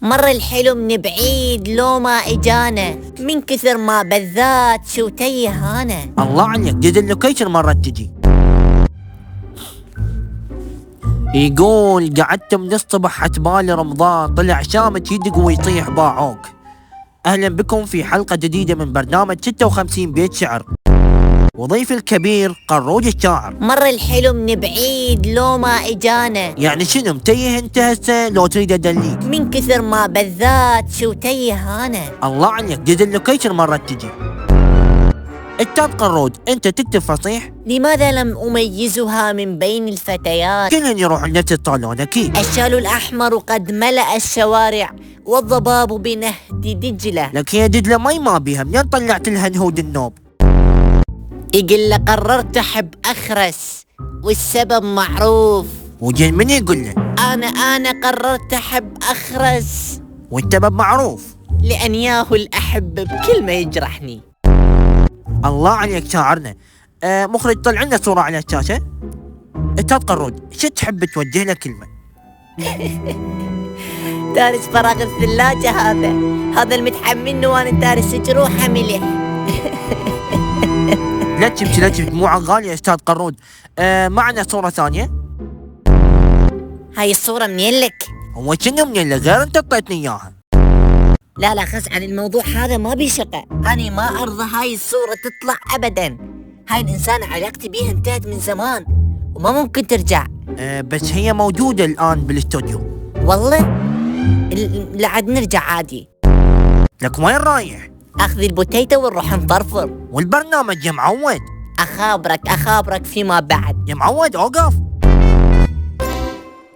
مر الحلو من بعيد لو ما اجانا، من كثر ما بذات شو تيهانا. الله عليك، جد اللوكيشن مرات تجي. يقول قعدت من الصبح عتبالي رمضان، طلع شامت يدق ويطيح باعوك. اهلا بكم في حلقة جديدة من برنامج 56 بيت شعر، وضيف الكبير قروج الشاعر. مر الحلو من بعيد لو ما اجانا، يعني شنو متيه انت هسه لو تريد ادليك؟ من كثر ما بذات شو تيهانا. الله عليك، جد اللوكيشن مرات تجي. استاذ قروج، انت تكتب فصيح؟ لماذا لم اميزها من بين الفتيات؟ كلهن يروحون نفس الصالون اكيد. الشال الأحمر قد ملأ الشوارع، والضباب بنهد دجلة. لك هي دجلة مي ما بيها، منين طلعت لها نهود النوب؟ يقول له قررت أحب أخرس والسبب معروف. وجين من يقول له؟ أنا قررت أحب أخرس والسبب معروف، لأن ياهو الأحب بكل ما يجرحني. الله عليك شاعرنا. مخرج طلع لنا صورة على الشاشة. استاذ قروج، شو تحب توجه له كلمة؟ دارس فراغ الثلاجة، هذا المتحمل وأنا دارس جروحه ملح. لا تبكي دموعك غالية استاذ قروج. معنا صورة ثانية. هاي الصورة منين لك؟ هو شنو منين لك؟ غير انت اعطيتني اياها. لا خس عن الموضوع هذا، ما بي شقة. أنا ما أرضى هاي الصورة تطلع أبدا. هاي الإنسان علاقتي بيها انتهت من زمان وما ممكن ترجع. بس هي موجودة الآن بالاستوديو. والله لعد نرجع عادي. لك وين رايح؟ أخذ البوتيتة ونروح نفرفر. والبرنامج يا معود؟ أخابرك فيما بعد. يا معود اوقف.